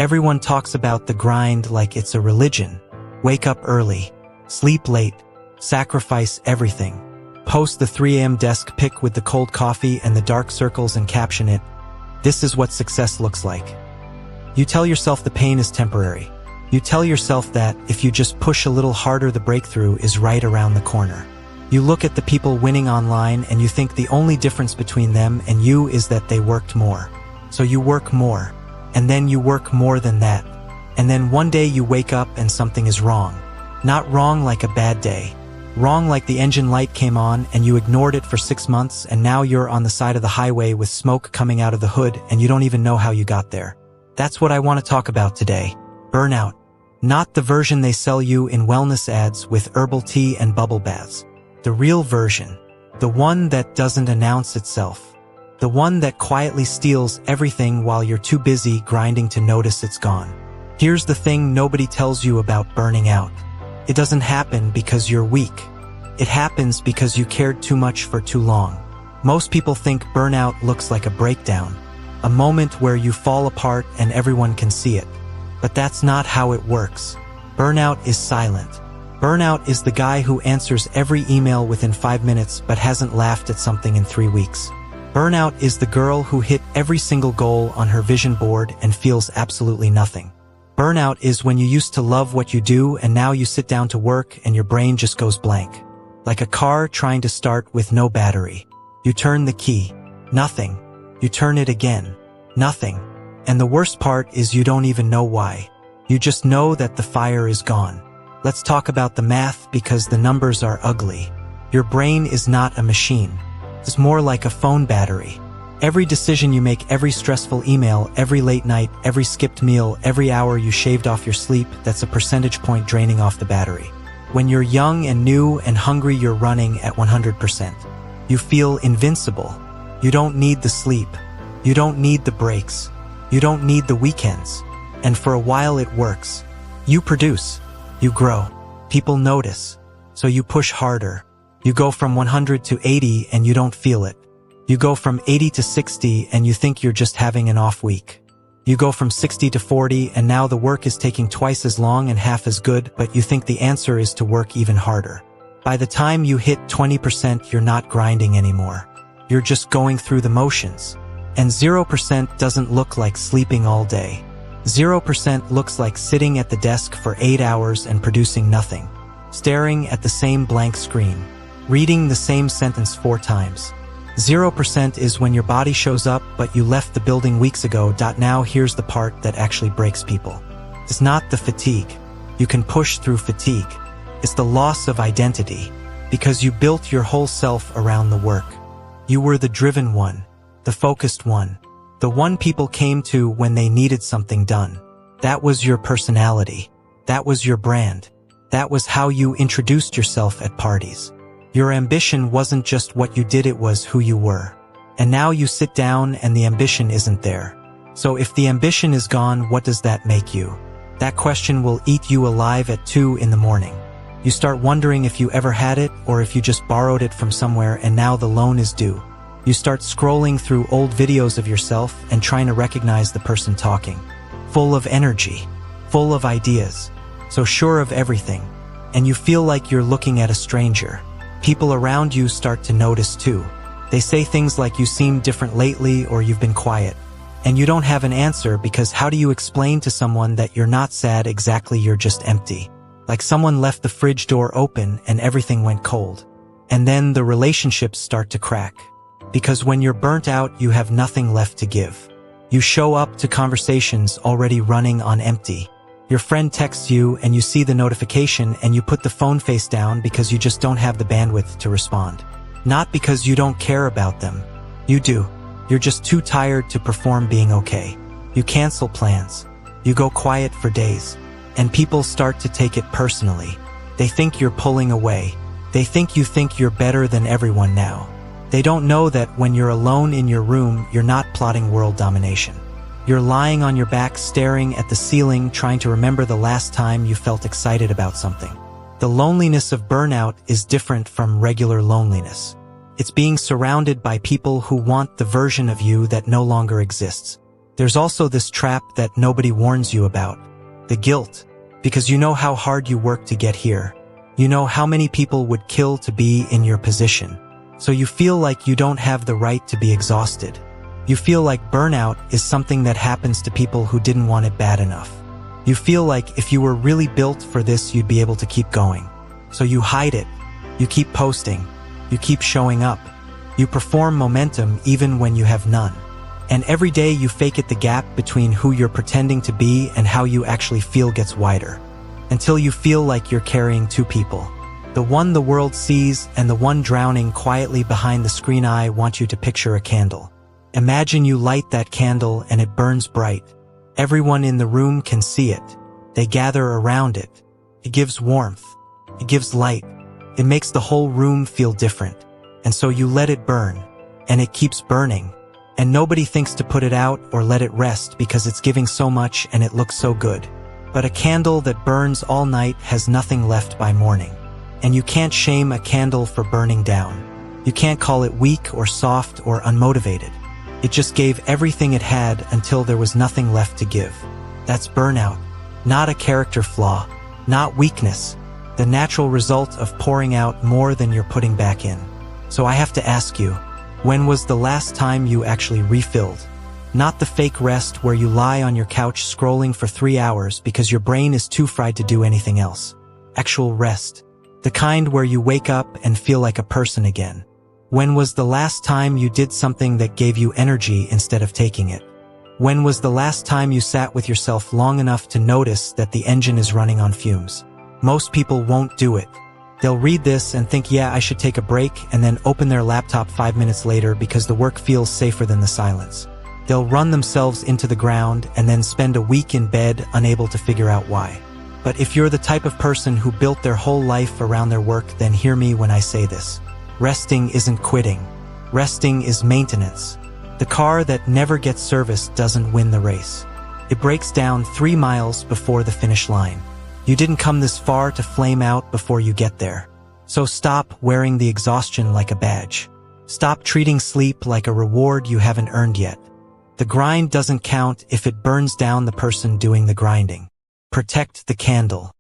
Everyone talks about the grind like it's a religion. Wake up early, sleep late, sacrifice everything. Post the 3 a.m. desk pic with the cold coffee and the dark circles and caption it, "This is what success looks like." You tell yourself the pain is temporary. You tell yourself that if you just push a little harder, the breakthrough is right around the corner. You look at the people winning online and you think the only difference between them and you is that they worked more. So you work more, and then you work more than that. And then one day you wake up and something is wrong. Not wrong like a bad day. Wrong like the engine light came on and you ignored it for 6 months and now you're on the side of the highway with smoke coming out of the hood and you don't even know how you got there. That's what I want to talk about today. Burnout. Not the version they sell you in wellness ads with herbal tea and bubble baths. The real version. The one that doesn't announce itself. The one that quietly steals everything while you're too busy grinding to notice it's gone. Here's the thing nobody tells you about burning out. It doesn't happen because you're weak. It happens because you cared too much for too long. Most people think burnout looks like a breakdown, a moment where you fall apart and everyone can see it. But that's not how it works. Burnout is silent. Burnout is the guy who answers every email within 5 minutes but hasn't laughed at something in 3 weeks. Burnout is the girl who hit every single goal on her vision board and feels absolutely nothing. Burnout is when you used to love what you do and now you sit down to work and your brain just goes blank. Like a car trying to start with no battery. You turn the key. Nothing. You turn it again. Nothing. And the worst part is you don't even know why. You just know that the fire is gone. Let's talk about the math because the numbers are ugly. Your brain is not a machine. It's more like a phone battery. Every decision you make, every stressful email, every late night, every skipped meal, every hour you shaved off your sleep, that's a percentage point draining off the battery. When you're young and new and hungry, you're running at 100%. You feel invincible. You don't need the sleep. You don't need the breaks. You don't need the weekends. And for a while it works. You produce. You grow. People notice. So you push harder. You go from 100 to 80 and you don't feel it. You go from 80 to 60 and you think you're just having an off week. You go from 60 to 40 and now the work is taking twice as long and half as good, but you think the answer is to work even harder. By the time you hit 20%, you're not grinding anymore. You're just going through the motions. And 0% doesn't look like sleeping all day. 0% looks like sitting at the desk for 8 hours and producing nothing. Staring at the same blank screen. Reading the same sentence 4 times. 0% is when your body shows up, but you left the building weeks ago. Now here's the part that actually breaks people. It's not the fatigue. You can push through fatigue. It's the loss of identity, because you built your whole self around the work. You were the driven one, the focused one, the one people came to when they needed something done. That was your personality. That was your brand. That was how you introduced yourself at parties. Your ambition wasn't just what you did, it was who you were. And now you sit down and the ambition isn't there. So if the ambition is gone, what does that make you? That question will eat you alive at 2 in the morning. You start wondering if you ever had it or if you just borrowed it from somewhere and now the loan is due. You start scrolling through old videos of yourself and trying to recognize the person talking. Full of energy, full of ideas, so sure of everything. And you feel like you're looking at a stranger. People around you start to notice too. They say things like you seem different lately or you've been quiet. And you don't have an answer because how do you explain to someone that you're not sad exactly, you're just empty? Like someone left the fridge door open and everything went cold. And then the relationships start to crack. Because when you're burnt out, you have nothing left to give. You show up to conversations already running on empty. Your friend texts you and you see the notification and you put the phone face down because you just don't have the bandwidth to respond. Not because you don't care about them. You do. You're just too tired to perform being okay. You cancel plans. You go quiet for days. And people start to take it personally. They think you're pulling away. They think you think you're better than everyone now. They don't know that when you're alone in your room, you're not plotting world domination. You're lying on your back staring at the ceiling trying to remember the last time you felt excited about something. The loneliness of burnout is different from regular loneliness. It's being surrounded by people who want the version of you that no longer exists. There's also this trap that nobody warns you about. The guilt. Because you know how hard you work to get here. You know how many people would kill to be in your position. So you feel like you don't have the right to be exhausted. You feel like burnout is something that happens to people who didn't want it bad enough. You feel like if you were really built for this, you'd be able to keep going. So you hide it. You keep posting. You keep showing up. You perform momentum even when you have none. And every day you fake it. The gap between who you're pretending to be and how you actually feel gets wider. Until you feel like you're carrying two people. The one the world sees and the one drowning quietly behind the screen. I want you to picture a candle. Imagine you light that candle and it burns bright. Everyone in the room can see it. They gather around it. It gives warmth. It gives light. It makes the whole room feel different. And so you let it burn. And it keeps burning. And nobody thinks to put it out or let it rest because it's giving so much and it looks so good. But a candle that burns all night has nothing left by morning. And you can't shame a candle for burning down. You can't call it weak or soft or unmotivated. It just gave everything it had until there was nothing left to give. That's burnout. Not a character flaw. Not weakness. The natural result of pouring out more than you're putting back in. So I have to ask you, when was the last time you actually refilled? Not the fake rest where you lie on your couch scrolling for 3 hours because your brain is too fried to do anything else. Actual rest. The kind where you wake up and feel like a person again. When was the last time you did something that gave you energy instead of taking it? When was the last time you sat with yourself long enough to notice that the engine is running on fumes? Most people won't do it. They'll read this and think, yeah, I should take a break, and then open their laptop 5 minutes later because the work feels safer than the silence. They'll run themselves into the ground and then spend a week in bed unable to figure out why. But if you're the type of person who built their whole life around their work, then hear me when I say this. Resting isn't quitting. Resting is maintenance. The car that never gets serviced doesn't win the race. It breaks down 3 miles before the finish line. You didn't come this far to flame out before you get there. So stop wearing the exhaustion like a badge. Stop treating sleep like a reward you haven't earned yet. The grind doesn't count if it burns down the person doing the grinding. Protect the candle.